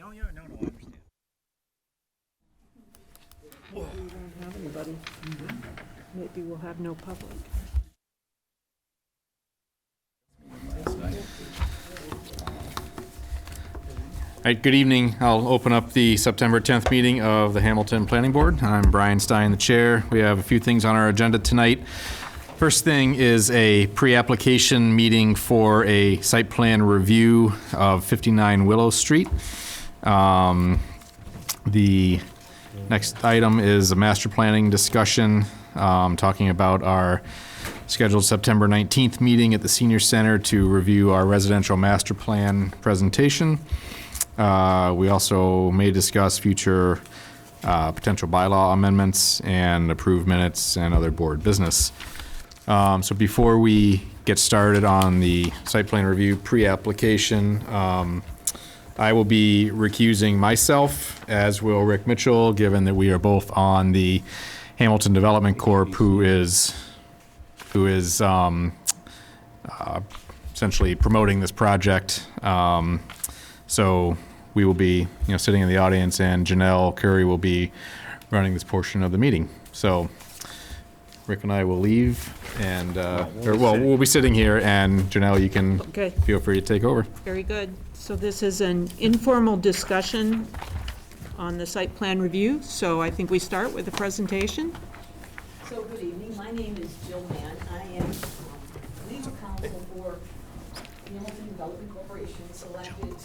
No, yeah, no, I understand. We don't have anybody. Maybe we'll have no public. All right, good evening. I'll open up the September 10th meeting of the Hamilton Planning Board. I'm Brian Stein, the chair. We have a few things on our agenda tonight. First thing is a pre-application meeting for a site plan review of 59 Willow Street. The next item is a master planning discussion, talking about our scheduled September 19th meeting at the Senior Center to review our residential master plan presentation. We also may discuss future potential bylaw amendments and approve minutes and other board business. So before we get started on the site plan review pre-application, I will be recusing myself, as will Rick Mitchell, given that we are both on the Hamilton Development Corp., who is essentially promoting this project. So we will be, sitting in the audience, and Janelle Curry will be running this portion of the meeting. So Rick and I will leave, and we'll be sitting here, and Janelle, you can feel free to take over. Very good. So this is an informal discussion on the site plan review. So I think we start with a presentation. So good evening. My name is Jill Mann. I am legal counsel for Hamilton Development Corporation, selected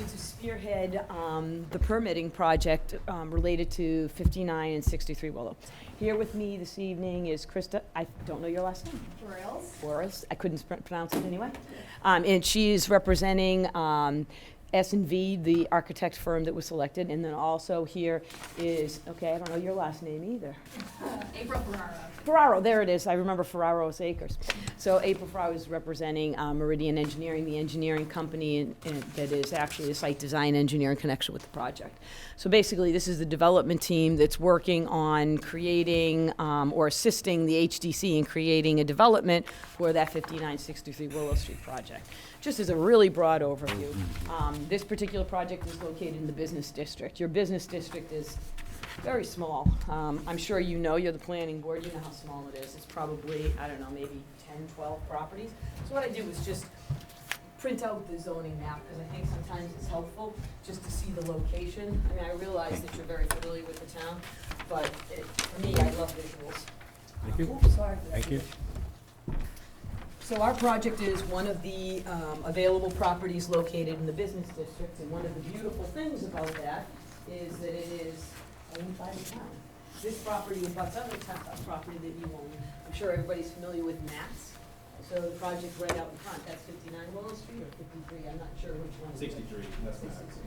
to spearhead the permitting project related to 59 and 63 Willow. Here with me this evening is Krista. I don't know your last name. Flores. I couldn't pronounce it anyway. And she's representing S&V, the architect firm that was selected. And then also here is, I don't know your last name either. April Ferraro. Ferraro, there it is. I remember Ferraro's Acres. So April Ferraro is representing Meridian Engineering, the engineering company that is actually a site design engineer in connection with the project. So basically, this is the development team that's working on creating or assisting the HDC in creating a development for that 5963 Willow Street project. Just as a really broad overview, this particular project is located in the business district. Your business district is very small. I'm sure you're the planning board, you know how small it is. It's probably, maybe 10, 12 properties. So what I do is just print out the zoning map, because I think sometimes it's helpful just to see the location. I realize that you're very familiar with the town, but for me, I love visuals. Thank you. Oops, sorry for that. Thank you. So our project is one of the available properties located in the business district, and one of the beautiful things about that is that it is owned by the town. This property abuts other property that you own. I'm sure everybody's familiar with Matt's. So the project right out in front, that's 59 Willow Street or 53, I'm not sure which one. 63, that's Matt's.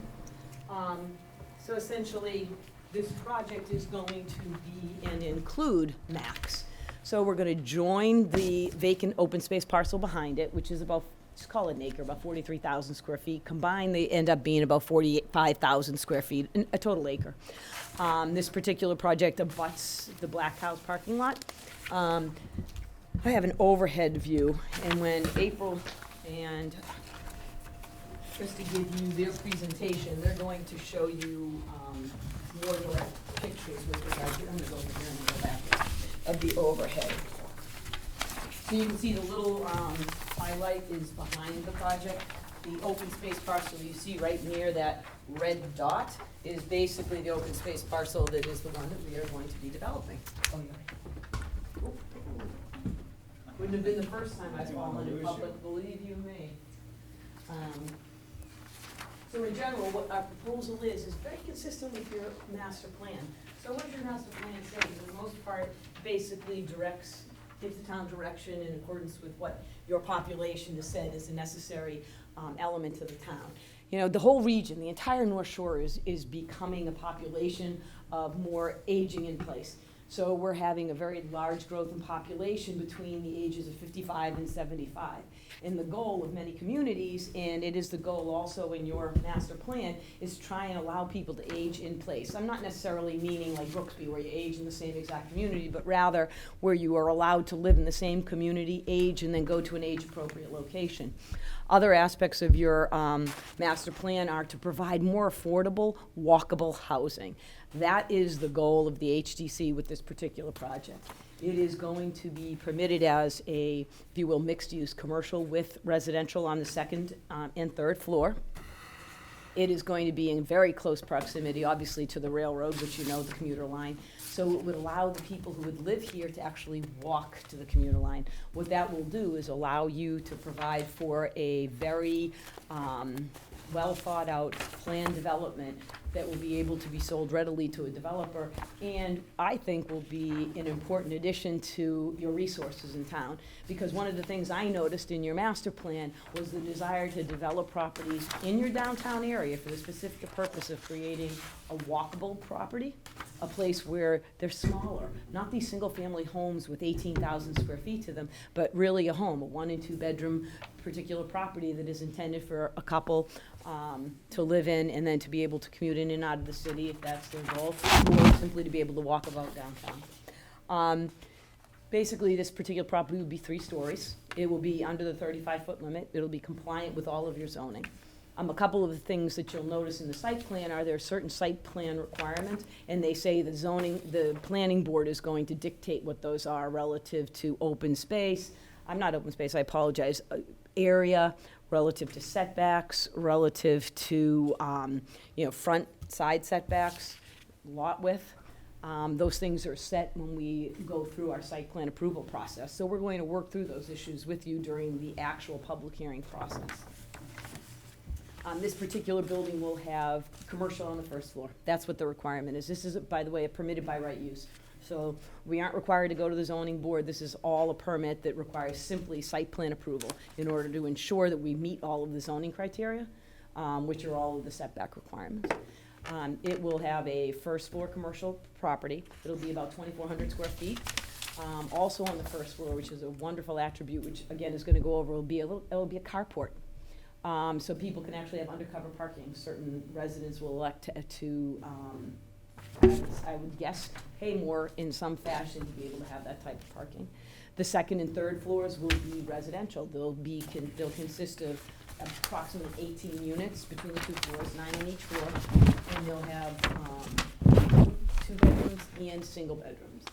So essentially, this project is going to be and include Max. So we're going to join the vacant open space parcel behind it, which is about, just call it an acre, about 43,000 square feet. Combined, they end up being about 45,000 square feet, a total acre. This particular project abuts the Black House parking lot. I have an overhead view, and when April and Krista give you their presentation, they're going to show you more direct pictures with regard to, I'm going to go over here and go back, of the overhead. So you can see the little highlight is behind the project. The open space parcel you see right near that red dot is basically the open space parcel that is the one that we are going to be developing. Oh, yeah. Oop. Wouldn't have been the first time I've fallen in public, believe you me. So in general, what our proposal is very consistent with your master plan. So what does your master plan say? For the most part, basically gives the town direction in accordance with what your population has said is a necessary element to the town. The whole region, the entire North Shore is becoming a population of more aging in place. So we're having a very large growth in population between the ages of 55 and 75. And the goal of many communities, and it is the goal also in your master plan, is try and allow people to age in place. I'm not necessarily meaning like Brooksby, where you age in the same exact community, but rather where you are allowed to live in the same community, age, and then go to an age-appropriate location. Other aspects of your master plan are to provide more affordable, walkable housing. That is the goal of the HDC with this particular project. It is going to be permitted as a, if you will, mixed-use commercial with residential on the second and third floor. It is going to be in very close proximity, obviously, to the railroad, which you know, the commuter line. So it would allow the people who would live here to actually walk to the commuter line. What that will do is allow you to provide for a very well-thought-out plan development that will be able to be sold readily to a developer, and I think will be an important addition to your resources in town. Because one of the things I noticed in your master plan was the desire to develop properties in your downtown area for the specific purpose of creating a walkable property, a place where they're smaller, not these single-family homes with 18,000 square feet to them, but really a home, a 1 and 2 bedroom particular property that is intended for a couple to live in, and then to be able to commute in and out of the city if that's their goal, or simply to be able to walk about downtown. Basically, this particular property would be 3 stories. It will be under the 35-foot limit. It'll be compliant with all of your zoning. A couple of the things that you'll notice in the site plan are there are certain site plan requirements, and they say the planning board is going to dictate what those are relative to open space. Not open space, I apologize, area, relative to setbacks, relative to, front, side setbacks, lot width. Those things are set when we go through our site plan approval process. So we're going to work through those issues with you during the actual public hearing process. This particular building will have commercial on the first floor. That's what the requirement is. This is, by the way, a permitted by right use. So we aren't required to go to the zoning board. This is all a permit that requires simply site plan approval in order to ensure that we meet all of the zoning criteria, which are all of the setback requirements. It will have a first floor commercial property. It'll be about 2,400 square feet. Also on the first floor, which is a wonderful attribute, which again is going to go over, it'll be a carport. So people can actually have undercover parking. Certain residents will elect to I would guess, pay more in some fashion to be able to have that type of parking. The second and third floors will be residential. They'll consist of approximately 18 units between the 2 floors, 9 on each floor, and they'll have 2 bedrooms and single bedrooms.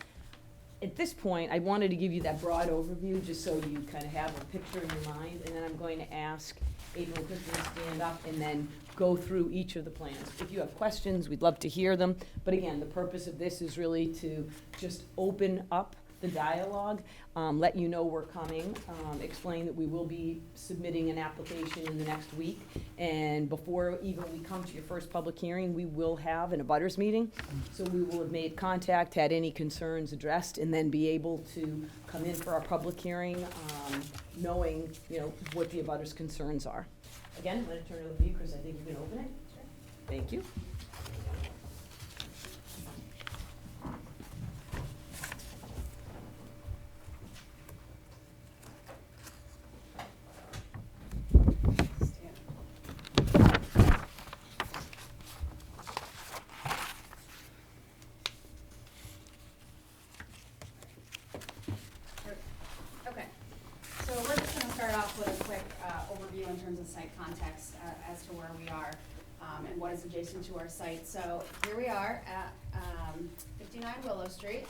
At this point, I wanted to give you that broad overview just so you kind of have a picture in your mind, and then I'm going to ask April and Kristen to stand up and then go through each of the plans. If you have questions, we'd love to hear them. But again, the purpose of this is really to just open up the dialogue, let you know we're coming, explain that we will be submitting an application in the next week. And before even we come to your first public hearing, we will have an abutters meeting. So we will have made contact, had any concerns addressed, and then be able to come in for our public hearing, knowing, what the abutters' concerns are. Again, I'm going to turn it over to you, Chris. I think you can open it. Sure. Thank you. In terms of site context as to where we are and what is adjacent to our site. So here we are at 59 Willow Street.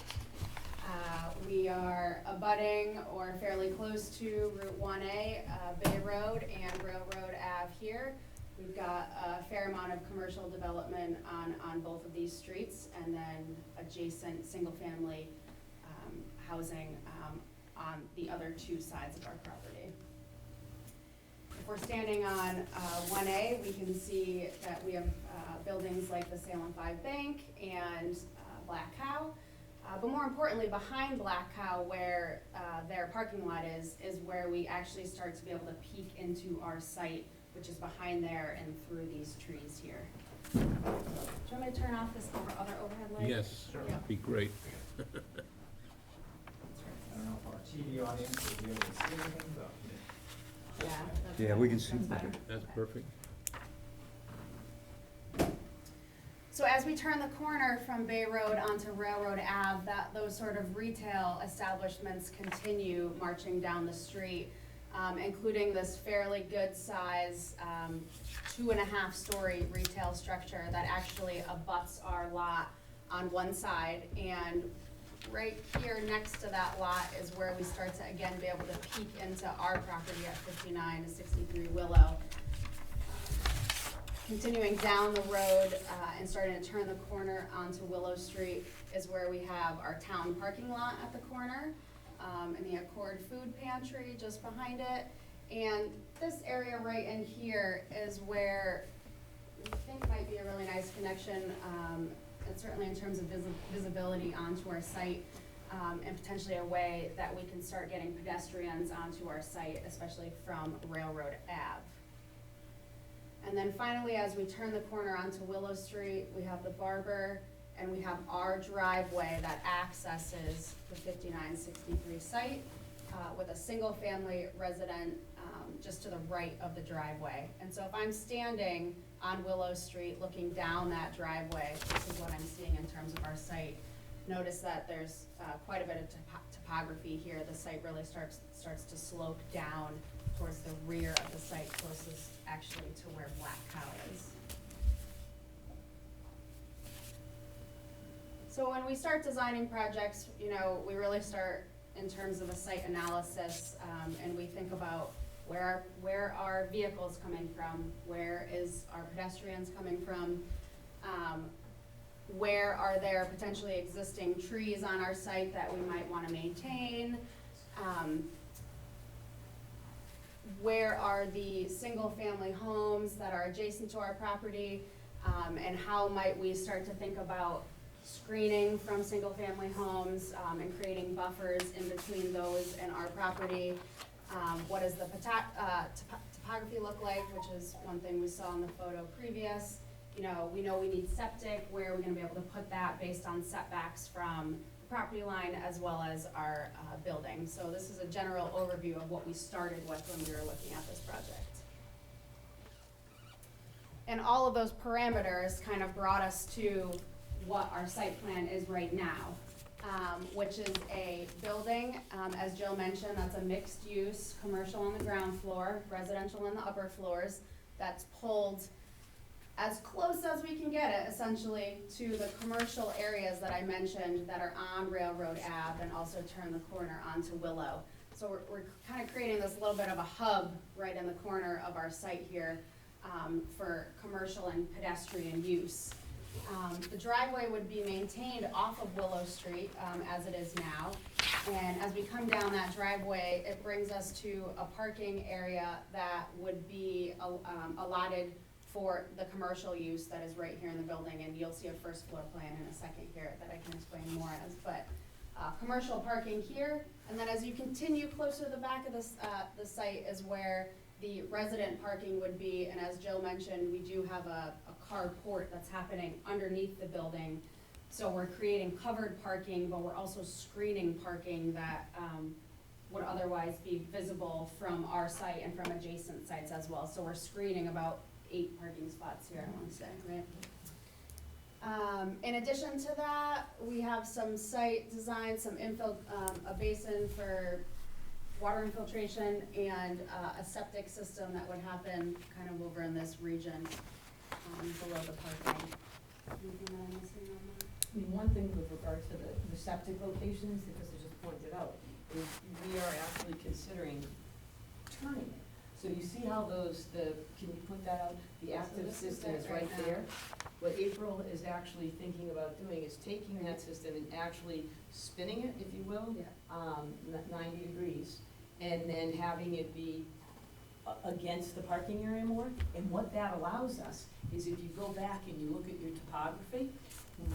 We are abutting or fairly close to Route 1A, Bay Road and Railroad Ave here. We've got a fair amount of commercial development on both of these streets, and then adjacent single-family housing on the other 2 sides of our property. If we're standing on 1A, we can see that we have buildings like the Salem 5 Bank and Black Cow. But more importantly, behind Black Cow, where their parking lot is where we actually start to be able to peek into our site, which is behind there and through these trees here. Do you want me to turn off this other overhead light? Yes, that'd be great. I don't know if our TV audience will be able to see anything, but. Yeah, we can see. That's better. That's perfect. So as we turn the corner from Bay Road onto Railroad Ave, those sort of retail establishments continue marching down the street. including this fairly good size, 2.5-story retail structure that actually abuts our lot on one side. And right here next to that lot is where we start to again be able to peek into our property at 59 to 63 Willow. Continuing down the road and starting to turn the corner onto Willow Street is where we have our town parking lot at the corner, and the Accord Food Pantry just behind it. And this area right in here is where we think might be a really nice connection, and certainly in terms of visibility onto our site, and potentially a way that we can start getting pedestrians onto our site, especially from Railroad Ave. And then finally, as we turn the corner onto Willow Street, we have the Barber, and we have our driveway that accesses the 5963 site with a single-family resident just to the right of the driveway. And so if I'm standing on Willow Street looking down that driveway, this is what I'm seeing in terms of our site. Notice that there's quite a bit of topography here. The site really starts to slope down towards the rear of the site, closest actually to where Black Cow is. So when we start designing projects, you know, we really start in terms of a site analysis, and we think about where are vehicles coming from, where is our pedestrians coming from, where are there potentially existing trees on our site that we might want to maintain, where are the single-family homes that are adjacent to our property, and how might we start to think about screening from single-family homes and creating buffers in between those and our property. What does the topography look like, which is one thing we saw in the photo previous. You know we need septic. Where are we going to be able to put that based on setbacks from the property line as well as our building. So this is a general overview of what we started with when we were looking at this project. And all of those parameters kind of brought us to what our site plan is right now, which is a building, as Jill mentioned, that's a mixed use, commercial on the ground floor, residential on the upper floors, that's pulled as close as we can get it, essentially, to the commercial areas that I mentioned that are on Railroad Ave and also turn the corner onto Willow. So we're kind of creating this little bit of a hub right in the corner of our site here for commercial and pedestrian use. The driveway would be maintained off of Willow Street as it is now. And as we come down that driveway, it brings us to a parking area that would be allotted for the commercial use that is right here in the building. And you'll see a first floor plan in a second here that I can explain more as. But commercial parking here. And then as you continue closer to the back of this, the site is where the resident parking would be. And as Jill mentioned, we do have a carport that's happening underneath the building. So we're creating covered parking, but we're also screening parking that would otherwise be visible from our site and from adjacent sites as well. So we're screening about 8 parking spots here, I want to say, right? In addition to that, we have some site design, some a basin for water infiltration and a septic system that would happen kind of over in this region below the parking. Anything that I'm missing on that? I mean, one thing with regard to the septic locations, because I just pointed out, is we are actually considering turning it. So you see how can you point that out? The active system is right there. What April is actually thinking about doing is taking that system and actually spinning it, if you will, 90 degrees, and then having it be against the parking area more. And what that allows us is if you go back and you look at your topography,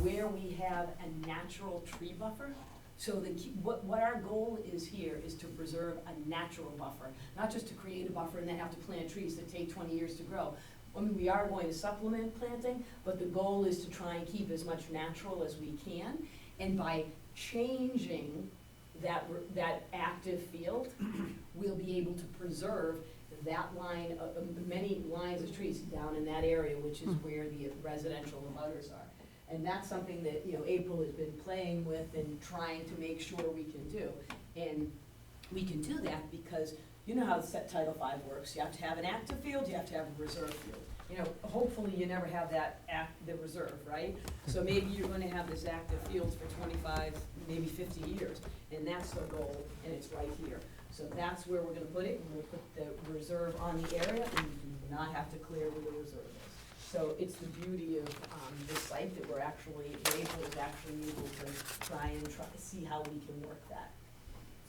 where we have a natural tree buffer. So what our goal is here is to preserve a natural buffer, not just to create a buffer and then have to plant trees that take 20 years to grow. I mean, we are going to supplement planting, but the goal is to try and keep as much natural as we can. And by changing that active field, we'll be able to preserve that line of many lines of trees down in that area, which is where the residential abutters are. And that's something that, April has been playing with and trying to make sure we can do. And we can do that because You know how the set Title V works. You have to have an active field, you have to have a reserve field. You know, hopefully you never have the reserve, right? So maybe you're gonna have this active fields for 25, maybe 50 years, and that's the goal, and it's right here. So that's where we're gonna put it. We're gonna put the reserve on the area, and you do not have to clear where the reserve is. So it's the beauty of this site that April is actually able to try see how we can work that.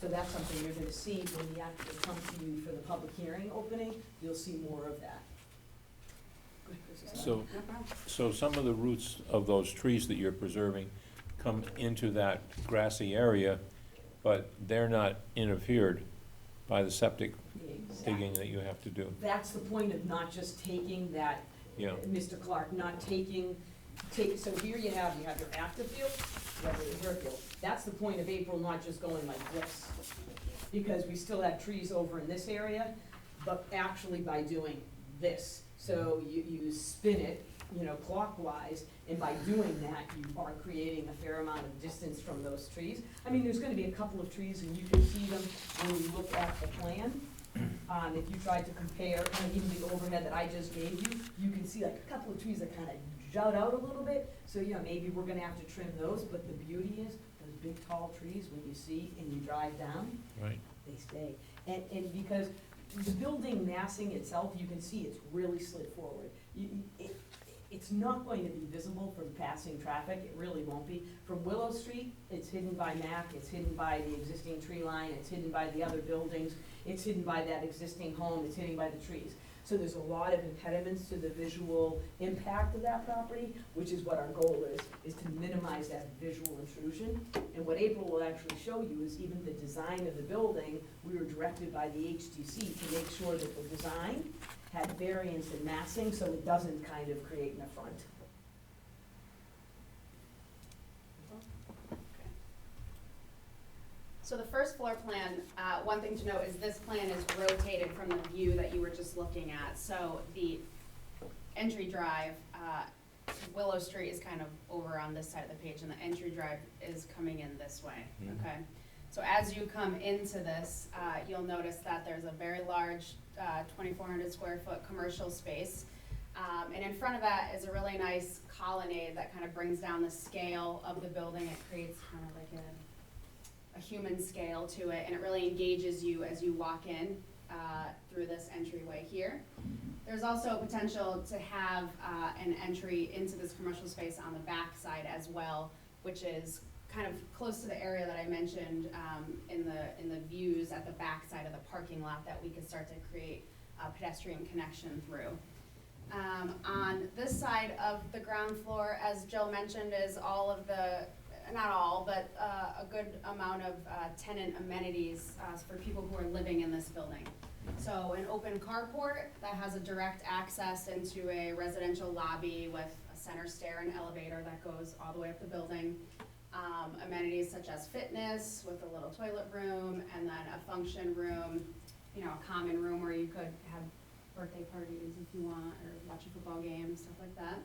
So that's something you're gonna see when we actually come to you for the public hearing opening. You'll see more of that. So, so some of the roots of those trees that you're preserving come into that grassy area, but they're not interfered by the septic digging that you have to do. That's the point of not just taking that, Yeah. Mr. Clark, not taking, so here you have your active field, you have the reserve field. That's the point of April not just going like this, because we still have trees over in this area, but actually by doing this. So you spin it, you know, clockwise, and by doing that, you are creating a fair amount of distance from those trees. I mean, there's gonna be a couple of trees, and you can see them when you look at the plan. If you tried to compare, and even the overhead that I just gave you, you can see like a couple of trees that kind of jut out a little bit. So, yeah, maybe we're gonna have to trim those, but the beauty is, those big tall trees, when you see and you drive down, Right. they stay. And because the building massing itself, you can see it's really slid forward. It's not going to be visible from passing traffic, it really won't be. From Willow Street, it's hidden by Mac, it's hidden by the existing tree line, it's hidden by the other buildings, it's hidden by that existing home, it's hidden by the trees. So there's a lot of impediments to the visual impact of that property, which is what our goal is to minimize that visual intrusion. And what April will actually show you is even the design of the building, we were directed by the HDC to make sure that the design had variance in massing, so it doesn't kind of create an affront. So the first floor plan, one thing to note is this plan is rotated from the view that you were just looking at. So the entry drive, Willow Street is kind of over on this side of the page, and the entry drive is coming in this way, okay? So as you come into this, you'll notice that there's a very large 2,400 square foot commercial space. And in front of that is a really nice colonnade that kind of brings down the scale of the building. It creates kind of like a human scale to it, and it really engages you as you walk in through this entryway here. There's also potential to have an entry into this commercial space on the back side as well, which is kind of close to the area that I mentioned in the views at the back side of the parking lot that we could start to create a pedestrian connection through. On this side of the ground floor, as Jill mentioned, is all of the, not all, but a good amount of tenant amenities for people who are living in this building. So an open carport that has a direct access into a residential lobby with a center stair and elevator that goes all the way up the building. Amenities such as fitness with a little toilet room, and then a function room, you know, a common room where you could have birthday parties if you want, or watch a football game, stuff like that.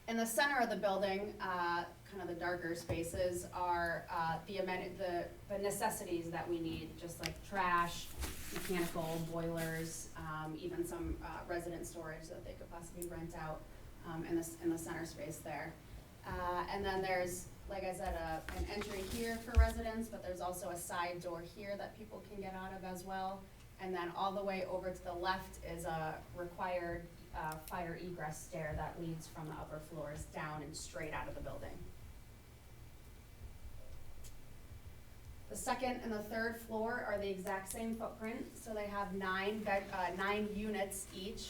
In the center of the building, kind of the darker spaces are the necessities that we need, just like trash, mechanical, boilers, even some resident storage that they could possibly rent out in the center space there. And then there's, like I said, an entry here for residents, but there's also a side door here that people can get out of as well. And then all the way over to the left is a required fire egress stair that leads from the upper floors down and straight out of the building. The second and the third floor are the exact same footprint, so they have 9 units each.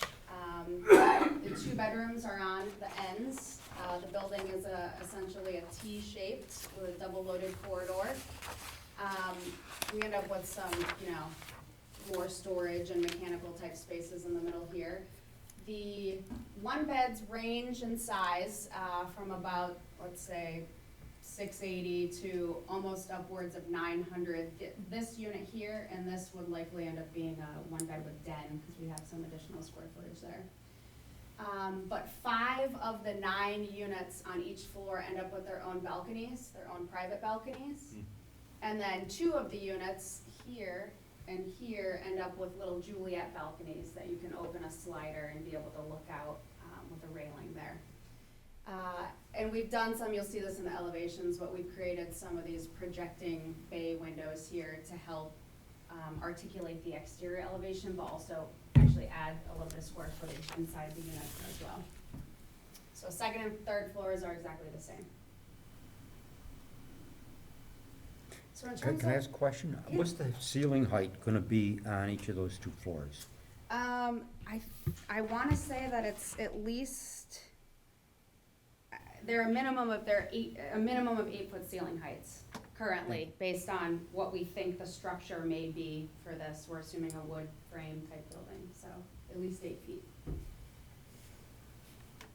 The 2 bedrooms are on the ends. The building is essentially a T-shaped with a double-loaded corridor. We end up with some, you know, more storage and mechanical type spaces in the middle here. The 1-beds range in size from about, let's say, 680 to almost upwards of 900. This unit here and this would likely end up being a 1-bed with den because we have some additional square footage there. But 5 of the 9 units on each floor end up with their own balconies, their own private balconies. And then 2 of the units here and here end up with little Juliet balconies that you can open a slider and be able to look out with a railing there. And we've done some, you'll see this in the elevations, but we've created some of these projecting bay windows here to help articulate the exterior elevation, but also actually add a little bit of square footage inside the unit as well. So second and third floors are exactly the same. So in terms Can I of, ask a question? Yeah. What's the ceiling height gonna be on each of those 2 floors? I want to say that it's at least, they're a minimum of 8-foot ceiling heights currently, based on what we think the structure may be for this. We're assuming a wood frame type building, so at least 8 feet.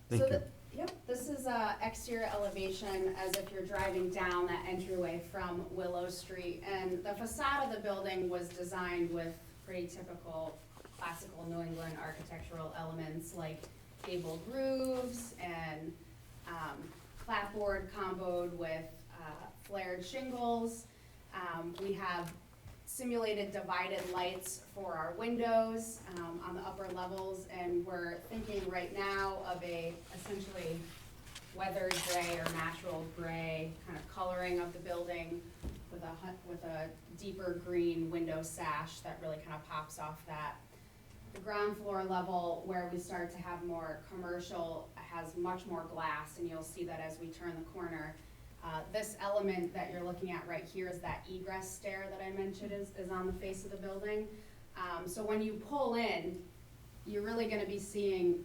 Thank you. Yep, this is exterior elevation as if you're driving down that entryway from Willow Street. And the facade of the building was designed with pretty typical classical New England architectural elements like gabled roofs and clapboard comboed with flared shingles. We have simulated divided lights for our windows on the upper levels, and we're thinking right now of a essentially weathered gray or natural gray kind of coloring of the building with a deeper green window sash that really kind of pops off that. The ground floor level, where we start to have more commercial, has much more glass, and you'll see that as we turn the corner. This element that you're looking at right here is that egress stair that I mentioned is on the face of the building. So when you pull in, you're really gonna be seeing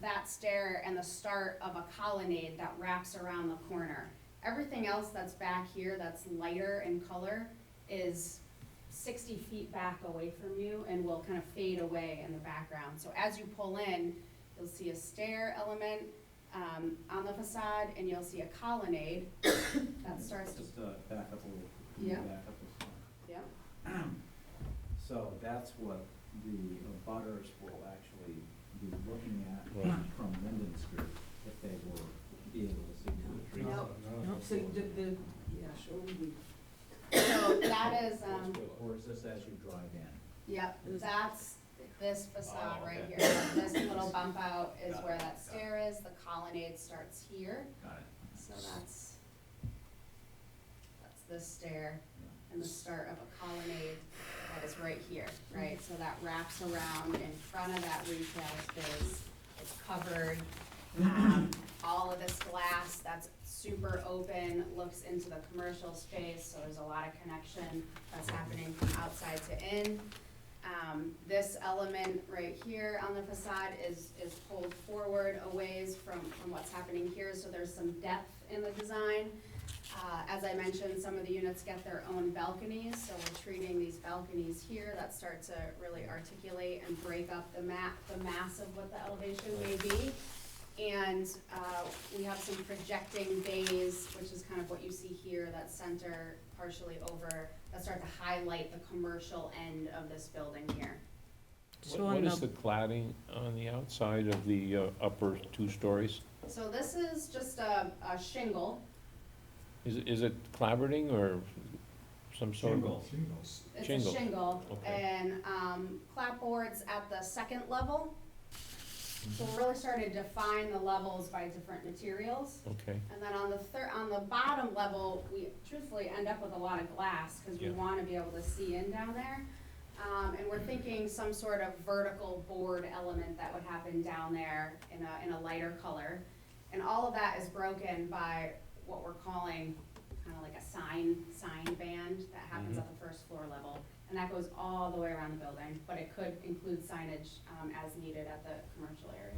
that stair and the start of a colonnade that wraps around the corner. Everything else that's back here that's lighter in color is 60 feet back away from you and will kind of fade away in the background. So as you pull in, you'll see a stair element on the facade, and you'll see a colonnade that starts to, Just back up a little. Yeah. Back up a spot. yeah, So that's what the butters will actually be looking at Right. from Linden Street, if they were be able to see through the trees. Nope. So yeah, sure, so that is, Or is this as you drive in? yep, that's this facade Oh, right okay. here. This little bump out is Got it, where got that stair is, the colonnade starts here, Got it. so that's this stair and the start of a colonnade that is right here, right? So that wraps around in front of that retail space, it's covered. All of this glass that's super open looks into the commercial space, so there's a lot of connection that's happening from outside to in. This element right here on the facade is pulled forward a ways from what's happening here, so there's some depth in the design. As I mentioned, some of the units get their own balconies, so we're treating these balconies here that start to really articulate and break up the mass of what the elevation may be. And we have some projecting bays, which is kind of what you see here, that center partially over, that start to highlight the commercial end of this building here. So What on is the cladding on the outside of the upper 2 stories? So this is just a shingle. Is it clapboarding or some sort of? Shingles. It's Shingle. a shingle, Okay. and clapboards at the second level. So we're really starting to define the levels by different materials. Okay, And then on the bottom level, we truthfully end up with a lot of glass, because we Yeah. wanna be able to see in down there. And we're thinking some sort of vertical board element that would happen down there in a lighter color. And all of that is broken by what we're calling kind of like a sign band that happens at the first floor level. And that goes all the way around the building, but it could include signage as needed at the commercial area.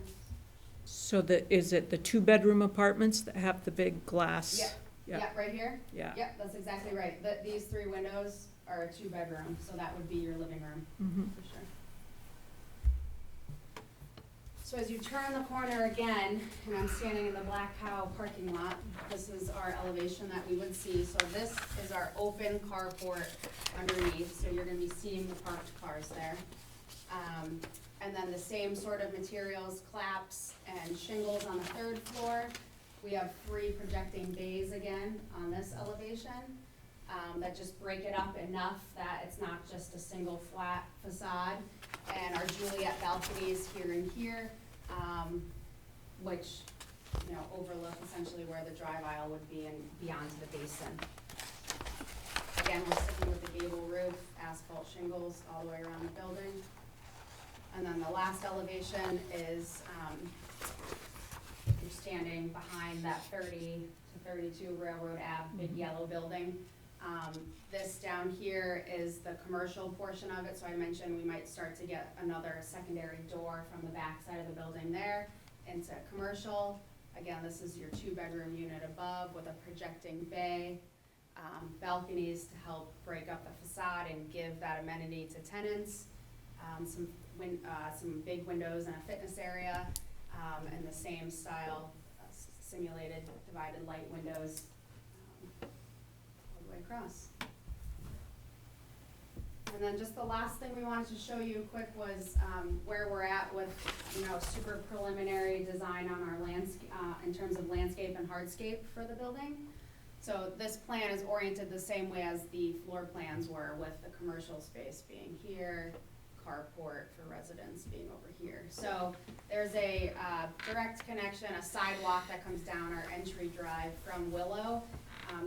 So is it the 2-bedroom apartments that have the big glass? Yep, Yeah. yep, right here. Yeah. Yep, that's exactly right. These 3 windows are a 2-bedroom, so that would be your living room, Mhm. for sure. So as you turn the corner again, and I'm standing in the Black Cow parking lot, this is our elevation that we would see. So this is our open carport underneath, so you're gonna be seeing the parked cars there. And then the same sort of materials, claps and shingles on the 3rd floor. We have 3 projecting bays again on this elevation. that just break it up enough that it's not just a single flat facade. And our Juliet balconies here and here, which, you know, overlook essentially where the drive aisle would be and beyond to the basin. Again, we're sticking with the gable roof, asphalt shingles all the way around the building. And then the last elevation is, you're standing behind that 30 to 32 Railroad Ave, big yellow building. This down here is the commercial portion of it, so I mentioned we might start to get another secondary door from the back side of the building there into commercial. Again, this is your 2-bedroom unit above with a projecting bay, balconies to help break up the facade and give that amenity to tenants. Some big windows and a fitness area, and the same style, simulated divided light windows all the way across. And then just the last thing we wanted to show you quick was where we're at with, you know, super preliminary design on our landscape, in terms of landscape and hardscape for the building. So this plan is oriented the same way as the floor plans were, with the commercial space being here, carport for residents being over here. So there's a direct connection, a sidewalk that comes down our entry drive from Willow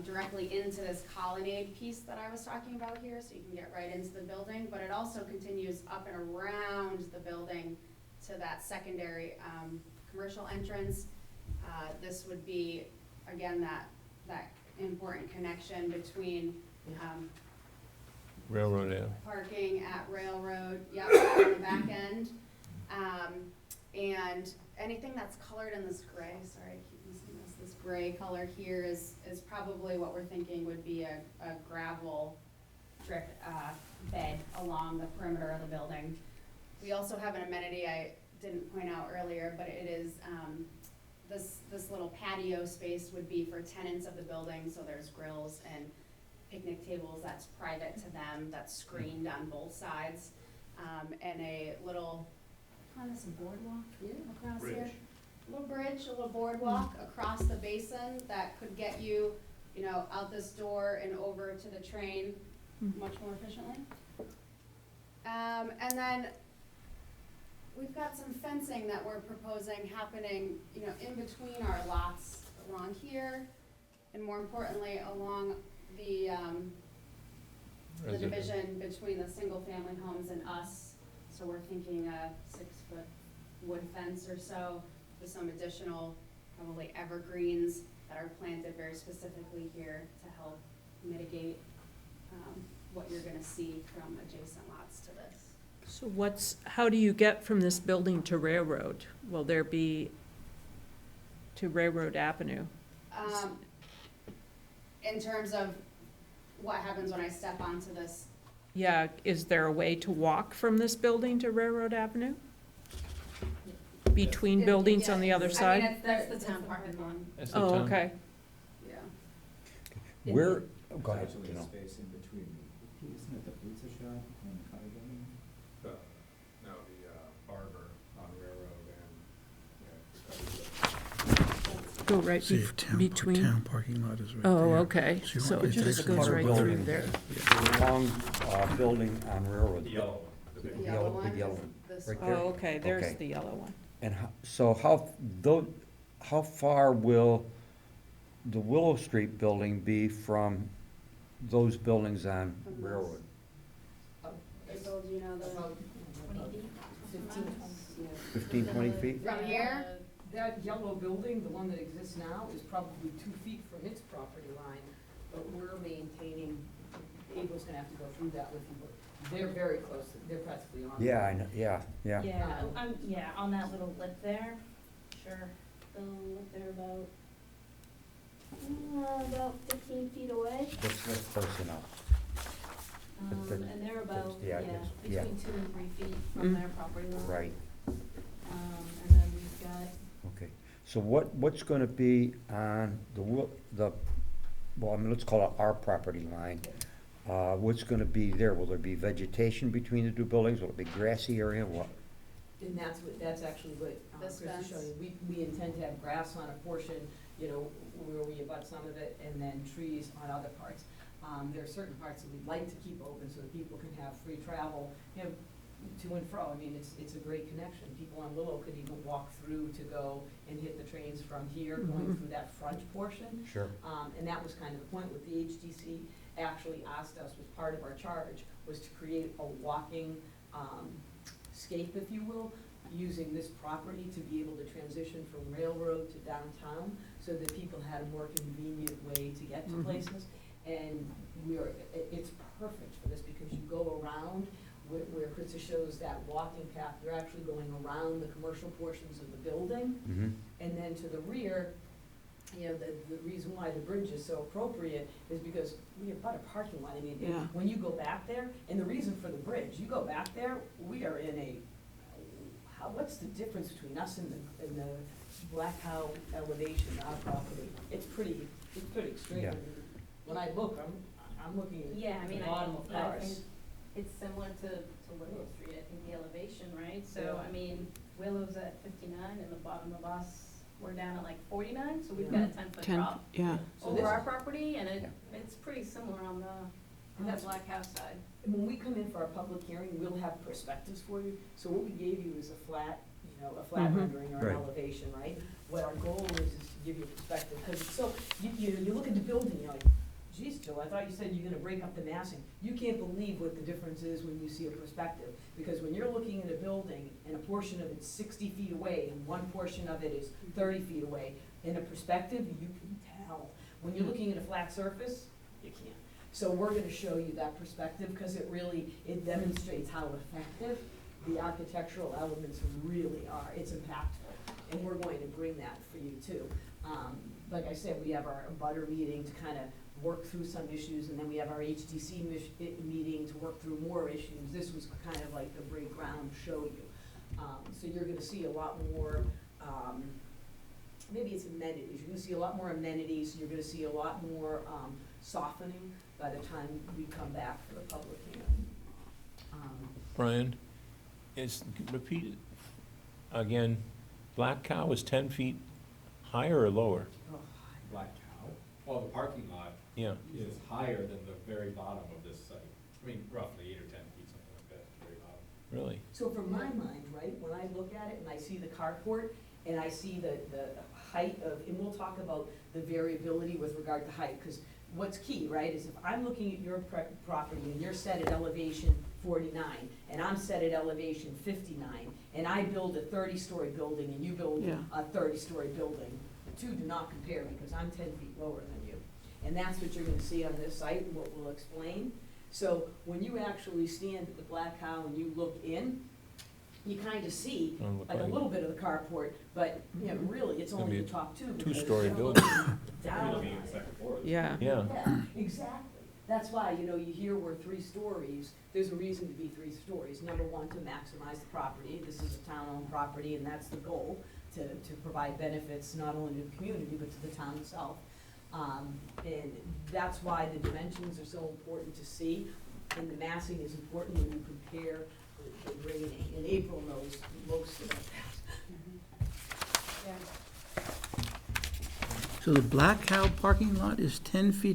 directly into this colonnade piece that I was talking about here, so you can get right into the building, but it also continues up and around the building to that secondary commercial entrance. This would be, again, that important connection between Railroad Ave. parking at Railroad, yep, on the back end. And anything that's colored in this gray, sorry, I keep missing this gray color here is probably what we're thinking would be a gravel drip bed along the perimeter of the building. We also have an amenity I didn't point out earlier, but it is, this little patio space would be for tenants of the building, so there's grills and picnic tables that's private to them, that's screened on both sides, and a little, kind of some boardwalk across here. A little bridge, a little boardwalk across the basin that could get you, you know, out this door and over to the train much more efficiently. And then we've got some fencing that we're proposing happening, you know, in between our lots along here, and more importantly, along the division between the single-family homes and us. So we're thinking a 6-foot wood fence or so with some additional, probably evergreens that are planted very specifically here to help mitigate what you're gonna see from adjacent lots to this. So how do you get from this building to Railroad? Will there be to Railroad Avenue? In terms of what happens when I step onto this, Yeah, is there a way to walk from this building to Railroad Avenue? Between buildings on the other I mean, side? that's the town parking lot, That's the Oh, town. okay. yeah. Where, go ahead, Actually, you a know. space in between, isn't it the pizza shop and the car building? No, the barber on Railroad and, Go right See if town between? parking lot is right Oh, there. okay, So you so want- it just it's goes a right building. through there. The long building on Railroad. The yellow- yellow one the yellow is one. this Right one. there? Oh, okay, there's Okay. the yellow one. And how far will the Willow Street building be from those buildings on From this. Railroad? April, do you know the, 15, 20 feet? from here? That yellow building, the one that exists now, is probably 2 feet from its property line, but we're maintaining, April's gonna have to go through that with you, but they're very close, they're practically on. Yeah, I know, yeah. Yeah, on that little lip there, sure, the lip there about 15 feet away. That's close enough. But the- And they're about, yeah, it's- yeah. between 2 and 3 feet from Mm. their property line. Right, And then we've got, okay. So what's gonna be on well, I mean, let's call it our property line. What's gonna be there? Will there be vegetation between the two buildings? Will it be grassy area? What? And that's actually what This Chris is fence. showing you. We intend to have grass on a portion, you know, where we abut some of it, and then trees on other parts. There are certain parts that we'd like to keep open so that people can have free travel, you know, to and fro. I mean, it's a great connection. People on Willow could even walk through to go and hit the trains from here, going through that front portion. Sure. And that was kind of the point. What the HDC actually asked us, was part of our charge, was to create a walking scape, if you will, using this property to be able to transition from railroad to downtown so that people had a more convenient way to get to places. And it's perfect for this because you go around where Krista shows that walking path, you're actually going around the commercial portions of the building. Mm-hmm. And then to the rear, you know, the reason why the bridge is so appropriate is because we have about a parking lot. I mean, Yeah. when you go back there, and the reason for the bridge, you go back there, we are in a, what's the difference between us and the Black Cow elevation, our property? It's pretty extreme. Yeah. When I look, I'm looking Yeah, I at mean, the bottom of I cars. think it's similar to Willow Street, I think the elevation, right? So, Yeah. I mean, Willow's at 59 and the bottom of us, we're down at like 49, so we've Yeah. got a 10-foot 10, drop yeah. So over this- our property, and Yeah. it's pretty similar on And the that's- Black House side. And when we come in for our public hearing, we'll have perspectives for you. So what we gave you is a flat Mhm. rendering or an Right. elevation, right? What our goal is to give you a perspective, because it's so, you look at the building, you're like, geez, Joe, I thought you said you're gonna break up the massing. You can't believe what the difference is when you see a perspective. Because when you're looking at a building and a portion of it's 60 feet away and one portion of it is 30 feet away, in a perspective, you can tell. When you're looking at a flat surface, you can't. So we're gonna show you that perspective, because it demonstrates how effective the architectural elements really are. It's impactful, and we're going to bring that for you too. Like I said, we have our butter meeting to kind of work through some issues, and then we have our HDC meeting to work through more issues. This was kind of like the breakground to show you. So you're gonna see a lot more, maybe it's amenities. You're gonna see a lot more amenities. You're gonna see a lot more softening by the time we come back for the public hearing. Brian, repeat it again. Black Cow is 10 feet higher or lower? Black Cow. Well, the parking lot Yeah. is higher than the very bottom of this site. I mean, roughly 8 or 10 feet, something like that, at the very bottom. Really? So from my mind, right, when I look at it and I see the carport and I see the height of, and we'll talk about the variability with regard to height, because what's key, right, is if I'm looking at your property and you're set at elevation 49, and I'm set at elevation 59, and I build a 30-story building and you build Yeah. a 30-story building, the two do not compare because I'm 10 feet lower than you. And that's what you're gonna see on this site and what we'll explain. So when you actually stand at the Black Cow and you look in, you kind of see Doesn't look like a like- little bit of the carport, but, you know, really, it's Gonna only be the a top two. because two-story you're building. looking Down. It'll be in the second floor. Yeah. Yeah. Yeah, exactly. That's why, you know, you hear we're 3 stories, there's a reason to be 3 stories. Number one, to maximize the property. This is a town-owned property, and that's the goal, to provide benefits not only to the community, but to the town itself. And that's why the dimensions are so important to see, and the massing is important when you compare the grading. And April knows most about that. Yeah. So the Black Cow parking lot is 10 feet